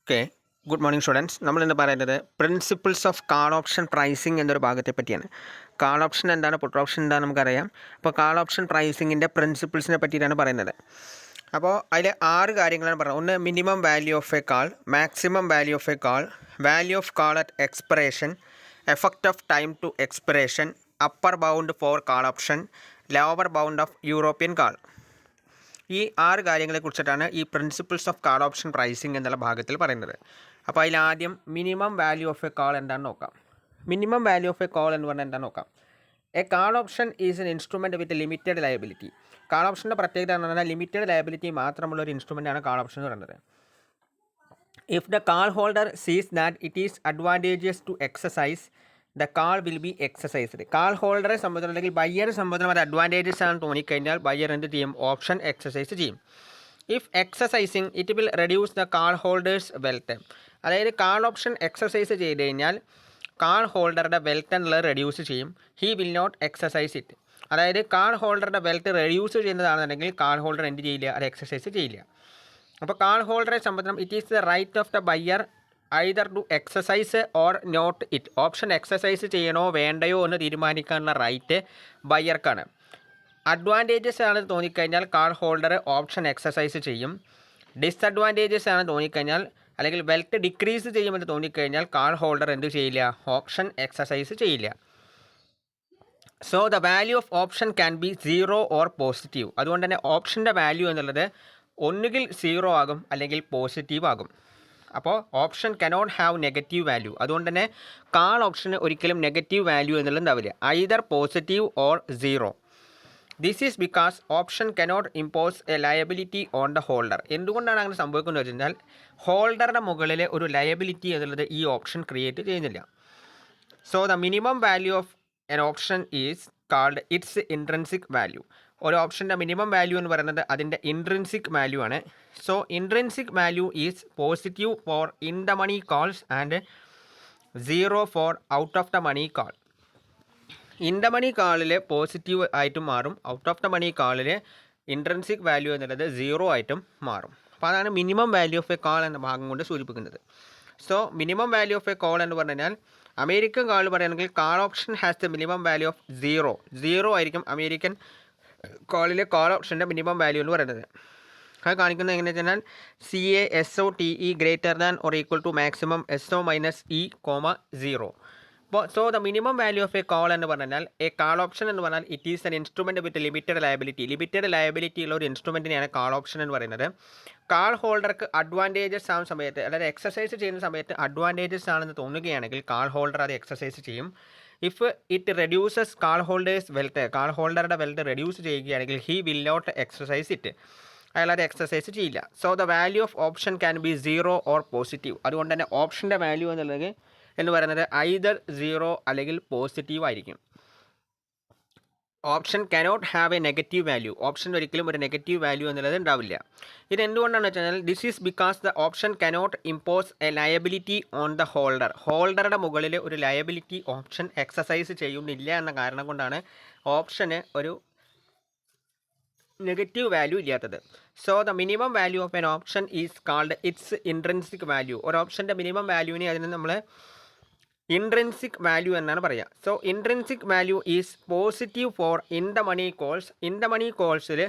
Okay, good morning students. നമ്മളിന്ന് പറയുന്നത് principles of call option pricing എന്നൊരു ഭാഗത്തെ പറ്റിയാണ്. കാൾ ഓപ്ഷൻ എന്താണ്, പുട്ട് ഓപ്ഷൻ എന്താണെന്ന് നമുക്കറിയാം. അപ്പോൾ കാൾ ഓപ്ഷൻ പ്രൈസിങ്ങിൻ്റെ പ്രിൻസിപ്പിൾസിനെ പറ്റിയിട്ടാണ് പറയുന്നത്. അപ്പോൾ അതിൽ 6 കാര്യങ്ങളാണ് പറയുന്നത്. ഒന്ന്, minimum value of a call, maximum value of a call, value of call at expiration, effect of time to expiration, upper bound for call option, lower bound of European call. ഈ 6 കാര്യങ്ങളെക്കുറിച്ചിട്ടാണ് ഈ principles of call option pricing എന്നുള്ള ഭാഗത്തിൽ പറയുന്നത്. അപ്പോൾ അതിലാദ്യം minimum value of a call എന്താണെന്ന് നോക്കാം. Minimum value of a call എന്ന് പറഞ്ഞാൽ എന്താണെന്ന് നോക്കാം. A call option is an instrument with limited liability. Call ഓപ്ഷൻ്റെ പ്രത്യേകത എന്ന് പറഞ്ഞാൽ ലിമിറ്റഡ് ലയബിലിറ്റി മാത്രമുള്ള ഒരു ഇൻസ്ട്രുമെൻ്റാണ് കാൾ ഓപ്ഷൻ എന്ന് പറയുന്നത്. If the call holder sees that it is advantages to exercise the call will be exercised. Call ഹോൾഡറെ സംബന്ധിച്ചിടത്തോളം അല്ലെങ്കിൽ ബയ്യറെ സംബന്ധിച്ചിടത്തോളം അത് അഡ്വാൻറ്റേജസ് ആണെന്ന് തോന്നിക്കഴിഞ്ഞാൽ ബയ്യർ എന്ത് ചെയ്യും? ഓപ്ഷൻ എക്സസൈസ് ചെയ്യും. If exercising it will reduce the call holder's wealth. അതായത് കാൾ ഓപ്ഷൻ എക്സസൈസ് ചെയ്ത് കഴിഞ്ഞാൽ കാൾ ഹോൾഡറുടെ വെൽത്ത് എന്നുള്ളത് റെഡ്യൂസ് ചെയ്യും. He will not exercise it. അതായത് കാൾ ഹോൾഡറുടെ വെൽത്ത് റെഡ്യൂസ് ചെയ്യുന്നതാണെന്നുണ്ടെങ്കിൽ കാൾ ഹോൾഡർ എന്ത് ചെയ്യില്ല? അത് എക്സസൈസ് ചെയ്യില്ല. അപ്പോൾ കാൾ ഹോൾഡറെ സംബന്ധിച്ചിടത്തോളം it is the right of the buyer either to exercise or not it. Option exercise ചെയ്യണോ വേണ്ടയോ എന്ന് തീരുമാനിക്കാനുള്ള റൈറ്റ് ബയ്യർക്കാണ്. അഡ്വാൻറ്റേജസ് ആണെന്ന് തോന്നിക്കഴിഞ്ഞാൽ കാൾ ഹോൾഡർ ഓപ്ഷൻ എക്സസൈസ് ചെയ്യും. ഡിസഡ്വാൻറ്റേജസ് ആണെന്ന് തോന്നിക്കഴിഞ്ഞാൽ അല്ലെങ്കിൽ വെൽത്ത് ഡിക്രീസ് ചെയ്യുമെന്ന് തോന്നിക്കഴിഞ്ഞാൽ കാൾ ഹോൾഡർ എന്ത് ചെയ്യില്ല? ഓപ്ഷൻ എക്സസൈസ് ചെയ്യില്ല. So the value of option can be 0 or positive. അതുകൊണ്ട് തന്നെ ഓപ്ഷൻ്റെ വാല്യൂ എന്നുള്ളത് ഒന്നുകിൽ 0 ആകും അല്ലെങ്കിൽ പോസിറ്റീവ് ആകും. അപ്പോൾ option cannot have negative value. അതുകൊണ്ട് തന്നെ കാൾ ഓപ്ഷന് ഒരിക്കലും നെഗറ്റീവ് വാല്യൂ എന്നുള്ളത് ഉണ്ടാവില്ല. Either positive or 0. This is because option cannot impose a liability on the holder. എന്തുകൊണ്ടാണ് അങ്ങനെ സംഭവിക്കുന്നത് വെച്ച് കഴിഞ്ഞാൽ ഹോൾഡറുടെ മുകളിൽ ഒരു ലയബിലിറ്റി എന്നുള്ളത് ഈ ഓപ്ഷൻ ക്രിയേറ്റ് ചെയ്യുന്നില്ല. So the minimum value of an option is called its intrinsic value. ഒരു ഓപ്ഷൻ്റെ മിനിമം വാല്യൂ എന്ന് പറയുന്നത് അതിൻ്റെ ഇൻട്രൻസിക് വാല്യൂ ആണ്. So intrinsic value is positive for in the money calls and 0 for out of the money call. In the money കാളിൽ positive ആയിട്ടും മാറും, out of the money കാളിൽ ഇൻട്രൻസിക് വാല്യൂ എന്നുള്ളത് 0 ആയിട്ടും മാറും. അപ്പോൾ അതാണ് minimum value of a call എന്ന ഭാഗം കൊണ്ട് സൂചിപ്പിക്കുന്നത്. So minimum value of a call എന്ന് പറഞ്ഞു കഴിഞ്ഞാൽ അമേരിക്കൻ കാൾ പറയുകയാണെങ്കിൽ call option has the minimum value of 0 ആയിരിക്കും അമേരിക്കൻ കാളിലെ കാൾ ഓപ്ഷൻ്റെ മിനിമം വാല്യൂ എന്ന് പറയുന്നത്. അത് കാണിക്കുന്നത് എങ്ങനെയാണെന്ന് വെച്ചാൽ CASOTE greater than or equal to maximum SO minus E, 0. അപ്പോൾ so the minimum value of a call എന്ന് പറഞ്ഞാൽ എ കാൾ ഓപ്ഷൻ എന്ന് പറഞ്ഞാൽ it is an instrument with limited liability. Limited liability ഉള്ള ഒരു ഇൻസ്ട്രുമെൻറ്റിനെയാണ് കാൾ ഓപ്ഷൻ എന്ന് പറയുന്നത്. Call ഹോൾഡർക്ക് advantages ആവുന്ന സമയത്ത്, അതായത് എക്സസൈസ് ചെയ്യുന്ന സമയത്ത് അഡ്വാൻറ്റേജസ് ആണെന്ന് തോന്നുകയാണെങ്കിൽ കാൾ ഹോൾഡർ അത് എക്സസൈസ് ചെയ്യും. If it reduces call holder's wealth, call ഹോൾഡറുടെ വെൽത്ത് റെഡ്യൂസ് ചെയ്യുകയാണെങ്കിൽ he will not exercise it. അയാൾ അത് എക്സസൈസ് ചെയ്യില്ല. So the value of option can be 0 or positive. അതുകൊണ്ട് തന്നെ ഓപ്ഷൻ്റെ വാല്യൂ എന്നുള്ളത് എന്ന് പറയുന്നത് ഐദർ 0 അല്ലെങ്കിൽ പോസിറ്റീവ് ആയിരിക്കും. Option cannot have a negative value. Option ഒരിക്കലും ഒരു നെഗറ്റീവ് വാല്യൂ എന്നുള്ളത് ഉണ്ടാവില്ല. ഇത് എന്തുകൊണ്ടാണെന്ന് വെച്ചാൽ this is because the option cannot impose a liability on the holder. ഹോൾഡറുടെ മുകളിൽ ഒരു ലയബിലിറ്റി ഓപ്ഷൻ എക്സസൈസ് ചെയ്യുന്നില്ല എന്ന കാരണം കൊണ്ടാണ് ഓപ്ഷന് ഒരു നെഗറ്റീവ് വാല്യൂ ഇല്ലാത്തത്. So the minimum value of an option is called its intrinsic value. ഒരു ഓപ്ഷൻ്റെ മിനിമം വാല്യൂവിനെ അതിന് നമ്മൾ ഇൻട്രൻസിക് വാല്യൂ എന്നാണ് പറയുക. So intrinsic value is positive for in the money calls. In the money കോൾസിൽ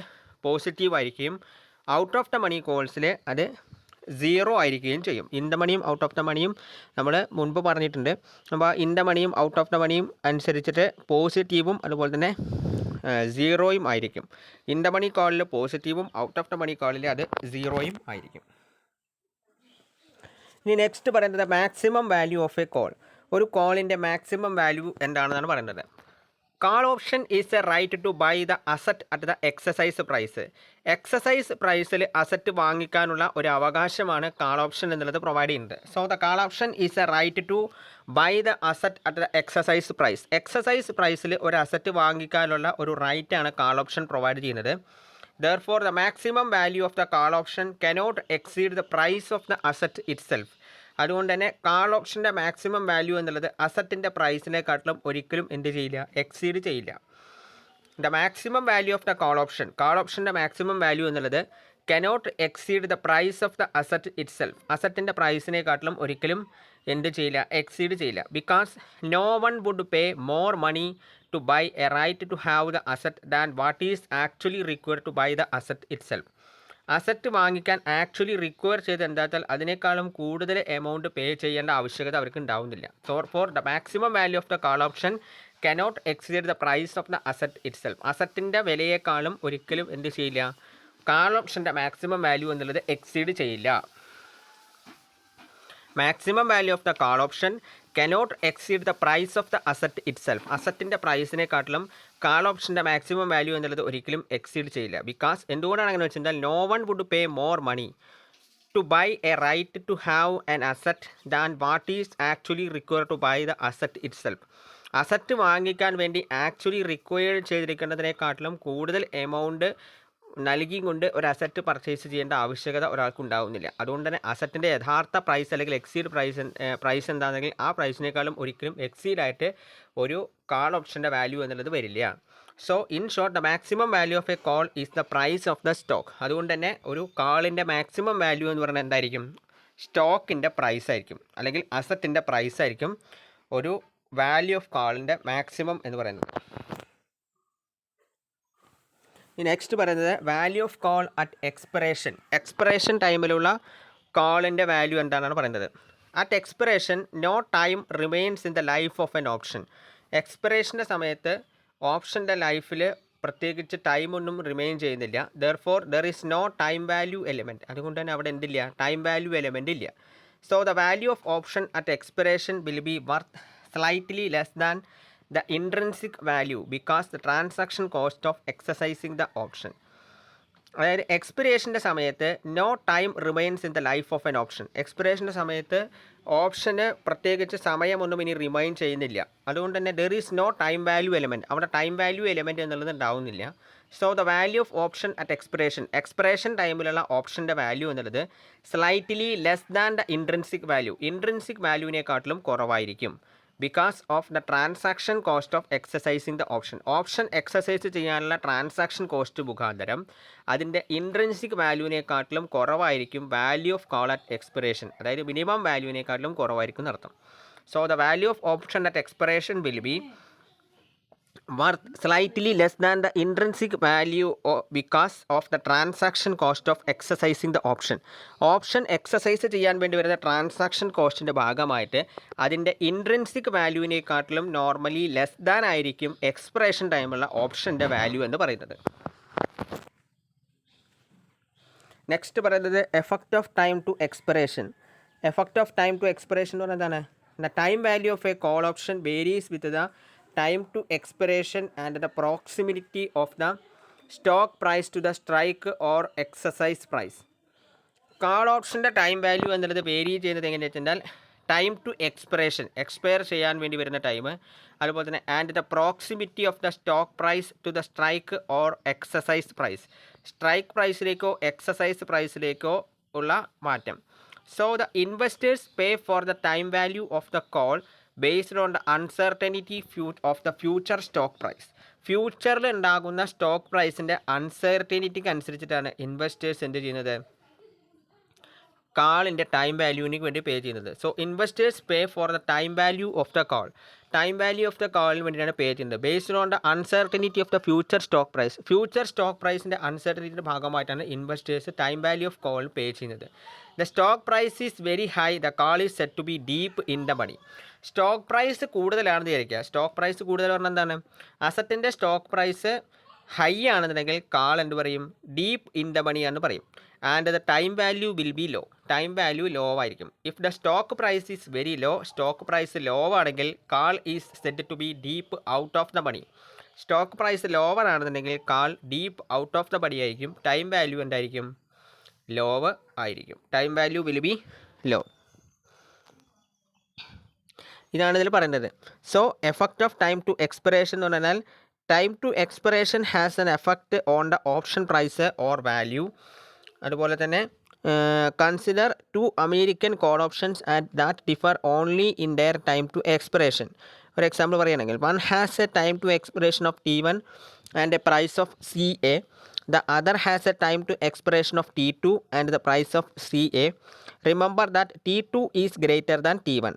പോസിറ്റീവ് ആയിരിക്കും, out of the money കോൾസിൽ അത് 0 ആയിരിക്കുകയും ചെയ്യും. ഇൻ ദ മണിയും ഔട്ട് ഓഫ് ദ മണിയും നമ്മൾ മുൻപ് പറഞ്ഞിട്ടുണ്ട്. അപ്പോൾ ഇൻ ദ മണിയും ഔട്ട് ഓഫ് ദ മണിയും അനുസരിച്ചിട്ട് പോസിറ്റീവും അതുപോലെ തന്നെ 0യും ആയിരിക്കും. ഇൻ ദ മണി കോളിൽ പോസിറ്റീവും ഔട്ട് ഓഫ് ദ മണി കോളിൽ അത് 0യും ആയിരിക്കും. ഇനി നെക്സ്റ്റ് പറയുന്നത് maximum value of a call. ഒരു കോളിൻ്റെ മാക്സിമം വാല്യൂ എന്താണെന്നാണ് പറയുന്നത്. Call option is a right to buy the asset at the exercise price. Exercise പ്രൈസിൽ അസറ്റ് വാങ്ങിക്കാനുള്ള ഒരു അവകാശമാണ് കാൾ ഓപ്ഷൻ എന്നുള്ളത് പ്രൊവൈഡ് ചെയ്യുന്നത്. So the call option is a right to buy the asset at the exercise price. Exercise പ്രൈസിൽ ഒരു asset വാങ്ങിക്കാനുള്ള ഒരു റൈറ്റാണ് കാൾ ഓപ്ഷൻ പ്രൊവൈഡ് ചെയ്യുന്നത്. Therefore, the maximum value of the call option cannot exceed the price of the asset itself. അതുകൊണ്ട് തന്നെ call ഓപ്ഷൻ്റെ maximum value എന്നുള്ളത് അസറ്റിൻ്റെ പ്രൈസിനെക്കാട്ടിലും ഒരിക്കലും എന്ത് ചെയ്യില്ല? എക്സീഡ് ചെയ്യില്ല. The maximum value of the call option, കാൾ ഓപ്ഷൻ്റെ മാക്സിമം വാല്യൂ എന്നുള്ളത് cannot exceed the price of the asset itself. അസറ്റിൻ്റെ പ്രൈസിനെക്കാട്ടിലും ഒരിക്കലും എന്ത് ചെയ്യില്ല, എക്സീഡ് ചെയ്യില്ല. Because no one would pay more money to buy a right to have the asset than what is actually required to buy the asset itself. Asset വാങ്ങിക്കാൻ actually require ചെയ്ത് എന്താ വെച്ചാൽ അതിനേക്കാളും കൂടുതൽ എമൗണ്ട് പേ ചെയ്യേണ്ട ആവശ്യകത അവർക്ക് ഉണ്ടാവുന്നില്ല. So for the maximum value of the call option cannot exceed the price of the asset itself. അസറ്റിൻ്റെ വിലയേക്കാളും ഒരിക്കലും എന്ത് ചെയ്യില്ല, കാൾ ഓപ്ഷൻ്റെ മാക്സിമം വാല്യൂ എന്നുള്ളത് എക്സീഡ് ചെയ്യില്ല. Maximum value of the call option cannot exceed the price of the asset itself. അസറ്റിൻ്റെ പ്രൈസിനെക്കാട്ടിലും കാൾ ഓപ്ഷൻ്റെ മാക്സിമം വാല്യൂ എന്നുള്ളത് ഒരിക്കലും എക്സീഡ് ചെയ്യില്ല. ബിക്കോസ് എന്തുകൊണ്ടാണ് അങ്ങനെ വെച്ചാൽ no one would pay more money to buy a right to have an asset than what is actually required to buy the asset itself. Asset വാങ്ങിക്കാൻ വേണ്ടി ആക്ച്വലി റിക്വയർഡ് ചെയ്തിരിക്കേണ്ടതിനെക്കാട്ടിലും കൂടുതൽ amount നൽകിയും കൊണ്ട് ഒരു അസറ്റ് പർച്ചേസ് ചെയ്യേണ്ട ആവശ്യകത ഒരാൾക്ക് ഉണ്ടാവുന്നില്ല. അതുകൊണ്ട് തന്നെ അസറ്റിൻ്റെ യഥാർത്ഥ പ്രൈസ് അല്ലെങ്കിൽ എക്സീഡ് പ്രൈസ് എന്താണെങ്കിൽ ആ പ്രൈസിനേക്കാളും ഒരിക്കലും എക്സീഡായിട്ട് ഒരു കാൾ ഓപ്ഷൻ്റെ വാല്യൂ എന്നുള്ളത് വരില്ല. So in short the maximum value of a call is the price of the stock. അതുകൊണ്ട് തന്നെ ഒരു കാളിൻ്റെ മാക്സിമം വാല്യൂ എന്ന് പറയുന്നത് എന്തായിരിക്കും, സ്റ്റോക്കിൻ്റെ പ്രൈസ് ആയിരിക്കും, അല്ലെങ്കിൽ അസറ്റിൻ്റെ പ്രൈസ് ആയിരിക്കും ഒരു വാല്യൂ ഓഫ് കാളിൻ്റെ മാക്സിമം എന്ന് പറയുന്നത്. നെക്സ്റ്റ് പറയുന്നത് value of call at expiration ടൈമിലുള്ള കോളിൻ്റെ വാല്യൂ എന്താണെന്നാണ് പറയുന്നത്. At expiration no time remains in the life of an option. എക്സ്പിറേഷൻ്റെ സമയത്ത് ഓപ്ഷൻ്റെ ലൈഫിൽ പ്രത്യേകിച്ച് ടൈമൊന്നും റിമെയിൻ ചെയ്യുന്നില്ല. Therefore there is no time value element. അതുകൊണ്ട് തന്നെ അവിടെ എന്തില്ല, ടൈം വാല്യൂ എലിമെൻ്റ് ഇല്ല. So the value of option at expiration will be worth slightly less than the intrinsic value because the transaction cost of exercising the option. അതായത് എക്സ്പിറേഷൻ്റെ സമയത്ത് no time remains in the life of an option. എക്സ്പിറേഷൻ്റെ സമയത്ത് ഓപ്ഷന് പ്രത്യേകിച്ച് സമയമൊന്നും ഇനി remain ചെയ്യുന്നില്ല. അതുകൊണ്ട് തന്നെ there is no time value element. അവിടെ ടൈം വാല്യൂ എലിമെൻറ്റ് എന്നുള്ളത് ഉണ്ടാവുന്നില്ല. So the value of option at expiration ടൈമിലുള്ള ഓപ്ഷൻ്റെ വാല്യൂ എന്നുള്ളത് slightly less than the intrinsic വാല്യൂവിനെക്കാട്ടിലും കുറവായിരിക്കും. Because of the transaction cost of exercising the option exercise ചെയ്യാനുള്ള transaction cost മുഖാന്തരം അതിൻ്റെ ഇൻട്രിൻസിക് വാല്യൂവിനെക്കാട്ടിലും കുറവായിരിക്കും value of call at expiration. അതായത് മിനിമം വാല്യൂവിനെക്കാട്ടിലും കുറവായിരിക്കും എന്നർത്ഥം. So the value of option at expiration will B worth slightly less than the intrinsic value because of the transaction cost of exercising the option. Option exercise ചെയ്യാൻ വേണ്ടി വരുന്ന transaction കോസ്റ്റിൻ്റെ ഭാഗമായിട്ട് അതിൻ്റെ intrinsic വാല്യൂവിനെക്കാട്ടിലും നോർമലി ലെസ് ദാൻ ആയിരിക്കും expiration ടൈമുള്ള ഓപ്ഷൻ്റെ വാല്യൂ എന്ന് പറയുന്നത്. നെക്സ്റ്റ് പറയുന്നത് effect of time to expiration. Effect of time to expiration എന്ന് പറയുന്നത് എന്താണ്, the time value of a call option varies with the time to expiration and the proximity of the stock price to the strike or exercise price. Call ഓപ്ഷൻ്റെ time value എന്നുള്ളത് vary ചെയ്യുന്നത് എങ്ങനെയാണെന്ന് വെച്ചാൽ time to expire ചെയ്യാൻ വേണ്ടി വരുന്ന time, അതുപോലെ തന്നെ and the proximity of the stock price to the strike or exercise price. Strike പ്രൈസിലേക്കോ എക്സസൈസ് പ്രൈസിലേക്കോ ഉള്ള മാറ്റം. So the investors pay for the time value of the call based on the uncertainty of the future stock price. ഫ്യൂച്ചറിൽ ഉണ്ടാകുന്ന stock പ്രൈസിൻ്റെ അൺസർട്ടനിറ്റിക്ക് അനുസരിച്ചിട്ടാണ് investors എന്ത് ചെയ്യുന്നത്, കാളിൻ്റെ time വാല്യൂവിന് വേണ്ടി പേ ചെയ്യുന്നത്. So investors pay for the time value of the call. Time value of the കോളിന് വേണ്ടിയിട്ടാണ് pay ചെയ്യുന്നത് based on the uncertainty of the future stock price. Future stock പ്രൈസിൻ്റെ അൺസർട്ടനിറ്റിയുടെ ഭാഗമായിട്ടാണ് investors time value of call pay ചെയ്യുന്നത്. The stock price is very high, the call is set to be deep in the money. Stock price കൂടുതലാണെന്ന് വിചാരിക്കുക. Stock price കൂടുതൽ പറഞ്ഞാൽ എന്താണ്, അസറ്റിൻ്റെ സ്റ്റോക്ക് പ്രൈസ് ഹൈ ആണെന്നുണ്ടെങ്കിൽ കാൾ എന്ത് പറയും, ഡീപ്പ് ഇൻ ദ മണി എന്ന് പറയും. And the time value will be low. Time value low ആയിരിക്കും. If the stock price is very low, stock price low ആണെങ്കിൽ call is set to be deep out of the money. Stock price lower ആണെന്നുണ്ടെങ്കിൽ call deep out of the money ആയിരിക്കും. Time value എന്തായിരിക്കും, low ആയിരിക്കും. Time value will be low. ഇതാണ് ഇതിൽ പറയുന്നത്. So effect of time to expiration എന്ന് പറഞ്ഞാൽ time to expiration has an effect on the option price or value. അതുപോലെ തന്നെ consider 2 American call options and that differ only in their time to expiration. ഒരു example പറയുകയാണെങ്കിൽ one has a time to expiration of T1 and a price of CA. The other has a time to expiration of T2 and the price of CA. Remember that T2 is greater than T1.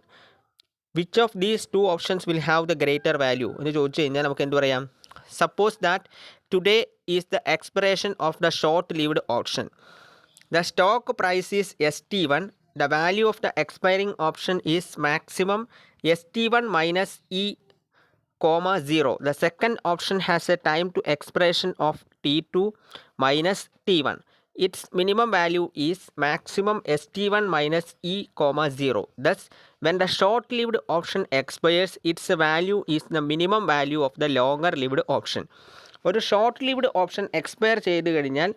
Which of these two options will have the greater value എന്ന് ചോദിച്ചു കഴിഞ്ഞാൽ നമുക്ക് എന്ത് പറയാം? Suppose that today is the expiration of the short lived option. The stock price is ST1. The value of the expiring option is maximum ST1 minus E, 0. The second option has a time to expiration of T2 minus T1. Its minimum value is maximum ST1 minus E, 0. Thus, when the short-lived option expires, its value is the minimum value of the longer-lived option. ഒരു short lived option expire ചെയ്ത് കഴിഞ്ഞാൽ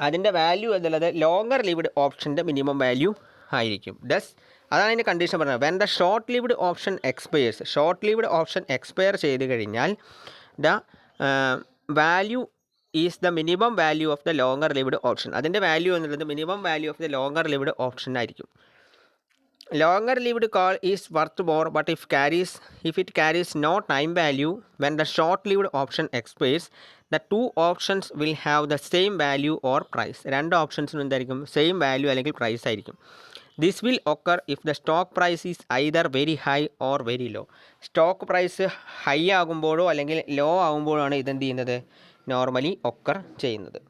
അതിൻ്റെ value എന്നുള്ളത് longer lived ഓപ്ഷൻ്റെ minimum value ആയിരിക്കും. Thus അതാണ് അതിൻ്റെ condition പറഞ്ഞത്. When the short lived option expires, short lived option expire ചെയ്ത് കഴിഞ്ഞാൽ the value is the minimum value of the longer lived option. അതിൻ്റെ വാല്യൂ എന്നുള്ളത് minimum value of the longer lived option ആയിരിക്കും. Longer lived call is worth more, but if it carries no time value, when the short lived option expires, the two options will have the same value or price. രണ്ട് ഓപ്ഷൻസിനും എന്തായിരിക്കും? Same value അല്ലെങ്കിൽ price ആയിരിക്കും. This will occur if the stock price is either very high or very low. Stock price high ആകുമ്പോഴോ അല്ലെങ്കിൽ low ആകുമ്പോഴോ ആണ് ഇതെന്ത് ചെയ്യുന്നത്? നോർമലി ഒക്കർ ചെയ്യുന്നത്.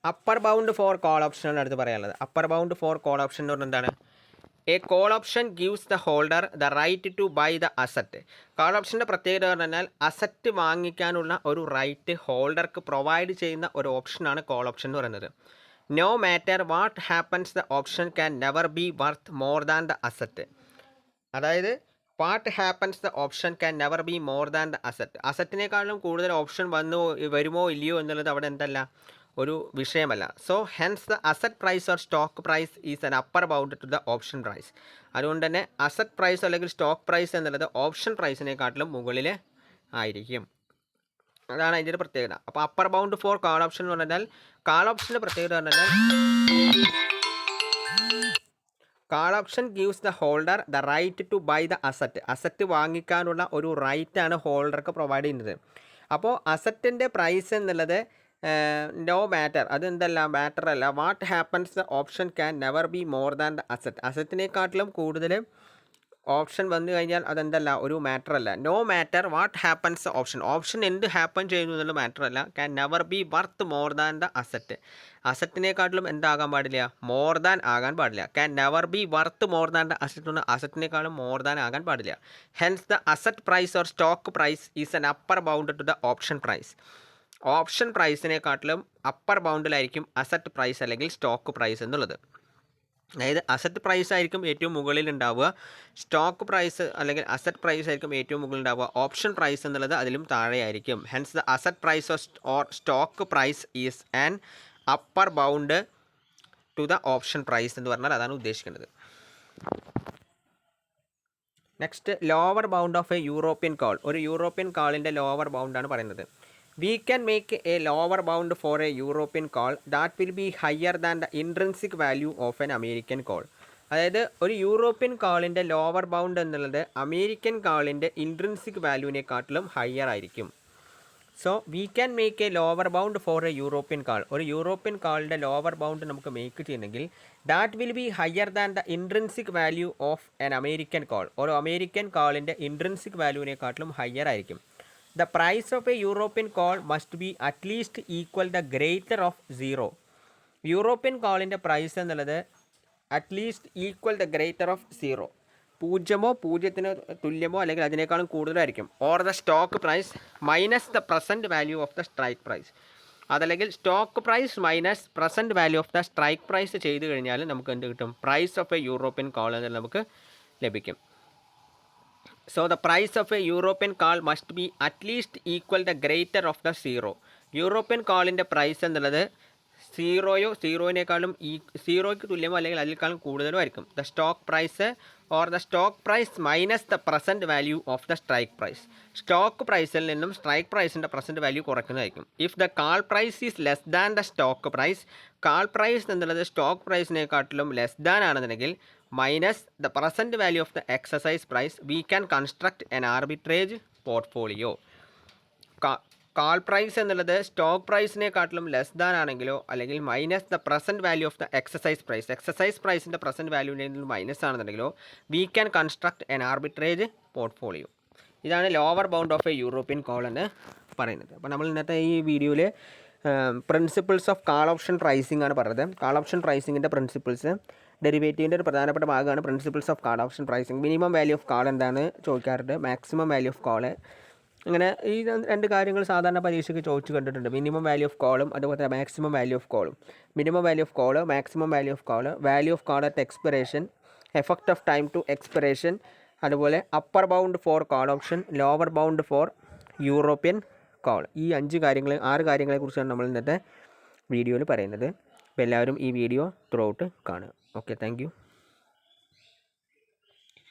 Upper bound for call option ആണ് അടുത്ത് പറയാനുള്ളത്. Upper bound for call option എന്ന് പറഞ്ഞാൽ എന്താണ്? A call option gives the holder the right to buy the asset. Call ഓപ്ഷൻ്റെ പ്രത്യേകത എന്ന് പറഞ്ഞാൽ അസറ്റ് വാങ്ങിക്കാനുള്ള ഒരു റൈറ്റ് ഹോൾഡർക്ക് പ്രൊവൈഡ് ചെയ്യുന്ന ഒരു ഓപ്ഷനാണ് കോൾ ഓപ്ഷൻ എന്ന് പറയുന്നത്. No matter what happens the option can never be worth more than the asset. അതായത് what happens the option can never be more than the asset. അസറ്റിനേക്കാളും കൂടുതൽ ഓപ്ഷൻ വരുമോ ഇല്ലയോ എന്നുള്ളത് അവിടെ എന്തല്ല, ഒരു വിഷയമല്ല. So hence the asset price or stock price is an upper bound to the option price. അതുകൊണ്ട് തന്നെ അസറ്റ് പ്രൈസ് അല്ലെങ്കിൽ സ്റ്റോക്ക് പ്രൈസ് എന്നുള്ളത് ഓപ്ഷൻ പ്രൈസിനെക്കാട്ടിലും മുകളിൽ ആയിരിക്കും. അതാണ് അതിൻ്റെ ഒരു പ്രത്യേകത. അപ്പോൾ upper bound for call option എന്ന് പറഞ്ഞാൽ കാൾ ഓപ്ഷൻ്റെ പ്രത്യേകത പറഞ്ഞാൽ call option gives the holder the right to buy the asset. Asset വാങ്ങിക്കാനുള്ള ഒരു റൈറ്റാണ് ഹോൾഡർക്ക് പ്രൊവൈഡ് ചെയ്യുന്നത്. അപ്പോൾ അസറ്റിൻ്റെ പ്രൈസ് എന്നുള്ളത് നോ മാറ്റർ, അതെന്തല്ല മാറ്റർ അല്ല. What happens the option can never be more than the asset. അസറ്റിനെക്കാട്ടിലും കൂടുതൽ ഓപ്ഷൻ വന്നു കഴിഞ്ഞാൽ അതെന്തല്ല, ഒരു മാറ്റർ അല്ല. No matter what happens the option, option എന്ത് ഹാപ്പൻ ചെയ്യുന്നു എന്നുള്ള മാറ്റർ അല്ല. Can never be worth more than the asset. അസറ്റിനെക്കാട്ടിലും എന്താകാൻ പാടില്ല, മോർ ദാൻ ആകാൻ പാടില്ല. Can never be worth more than the asset എന്ന് അസറ്റിനേക്കാളും മോർ ദാൻ ആകാൻ പാടില്ല. Hence the asset price or stock price is an upper bound to the option price. Option പ്രൈസിനെക്കാട്ടിലും അപ്പർ ബൗണ്ടിലായിരിക്കും അസറ്റ് പ്രൈസ് അല്ലെങ്കിൽ stock price എന്നുള്ളത്. അതായത് asset price ആയിരിക്കും ഏറ്റവും മുകളിൽ ഉണ്ടാവുക, സ്റ്റോക്ക് പ്രൈസ് അല്ലെങ്കിൽ അസറ്റ് പ്രൈസ് ആയിരിക്കും ഏറ്റവും മുകളിൽ ഉണ്ടാവുക, ഓപ്ഷൻ പ്രൈസ് എന്നുള്ളത് അതിലും താഴെയായിരിക്കും. Hence the asset price or stock price is an upper bound to the option price എന്ന് പറഞ്ഞാൽ അതാണ് ഉദ്ദേശിക്കുന്നത്. Next, lower bound of a European call. ഒരു യൂറോപ്യൻ കോളിൻ്റെ ലോവർ ബൗണ്ടാണ് പറയുന്നത്. We can make a lower bound for a European call that will be higher than the intrinsic value of an American call. അതായത് ഒരു European കോളിൻ്റെ lower bound എന്നുള്ളത് American കോളിൻ്റെ intrinsic വാല്യൂവിനെക്കാട്ടിലും ഹയർ ആയിരിക്കും. So we can make a lower bound for a European call. ഒരു European കാളിൻ്റെ lower bound നമുക്ക് മേക്ക് ചെയ്യണമെങ്കിൽ that will be higher than the intrinsic value of an American call. ഒരു American കോളിൻ്റെ intrinsic വാല്യൂവിനെക്കാട്ടിലും higher ആയിരിക്കും. The price of a European call must be at least equal the greater of 0. European കോളിൻ്റെ price എന്നുള്ളത് at least equal the greater of 0. പൂജ്യമോ പൂജ്യത്തിന് തുല്യമോ അല്ലെങ്കിൽ അതിനേക്കാളും കൂടുതലായിരിക്കും. Or the stock price minus the present value of the strike price. അതല്ലെങ്കിൽ stock price minus present value of the strike price ചെയ്ത് കഴിഞ്ഞാൽ നമുക്ക് എന്ത് കിട്ടും, price of a European call എന്നുള്ളത് നമുക്ക് ലഭിക്കും. So the price of a European call must be at least equal the greater of the 0. European കോളിൻ്റെ price എന്നുള്ളത് സീറോയിനേക്കാളും സീറോയ്ക്ക് തുല്യമോ അല്ലെങ്കിൽ അതിനേക്കാളും കൂടുതലോ ആയിരിക്കും. The stock price or the stock price minus the present value of the strike price. Stock പ്രൈസിൽ നിന്നും സ്ട്രൈക്ക് പ്രൈസിൻ്റെ പ്രസൻറ്റ് വാല്യൂ കുറയ്ക്കുന്നതായിരിക്കും. If the call price is less than the stock price, call price എന്നുള്ളത് stock പ്രൈസിനെക്കാട്ടിലും less than ആണെന്നുണ്ടെങ്കിൽ minus the present value of the exercise price, we can construct an arbitrage portfolio. Call price എന്നുള്ളത് stock പ്രൈസിനെക്കാട്ടിലും less than ആണെങ്കിലോ അല്ലെങ്കിൽ minus the present value of the exercise പ്രൈസിൻ്റെ present വാല്യൂവിൻ്റെ minus ആണെന്നുണ്ടെങ്കിലോ we can construct an arbitrage portfolio. ഇതാണ് lower bound of a European call എന്ന് പറയുന്നത്. അപ്പോൾ നമ്മൾ ഇന്നത്തെ ഈ വീഡിയോയിൽ principles of call option pricing ആണ് പറഞ്ഞത്. കാൾ ഓപ്ഷൻ പ്രൈസിങ്ങിൻ്റെ പ്രിൻസിപ്പിൾസ്, ഡെറിവേറ്റീവിൻ്റെ ഒരു പ്രധാനപ്പെട്ട ഭാഗമാണ് principles of call option pricing. Minimum value of call എന്താണ് ചോദിക്കാറുണ്ട്, മാക്സിമം വാല്യൂ ഓഫ് കോള്. അങ്ങനെ ഈ രണ്ട് കാര്യങ്ങൾ സാധാരണ പരീക്ഷയ്ക്ക് ചോദിച്ചു കണ്ടിട്ടുണ്ട്. മിനിമം വാല്യൂ ഓഫ് കോളും അതുപോലെ തന്നെ മാക്സിമം വാല്യൂ ഓഫ് കോളും. Minimum value of call, maximum value of call, value of call at expiration, effect of time to expiration, അതുപോലെ upper bound for call option, lower bound for European call. ഈ 6 കാര്യങ്ങളെക്കുറിച്ചാണ് നമ്മൾ ഇന്നത്തെ വീഡിയോയിൽ പറയുന്നത്. അപ്പോൾ എല്ലാവരും ഈ വീഡിയോ ത്രൂ ഔട്ട് കാണുക. Okay, thank you.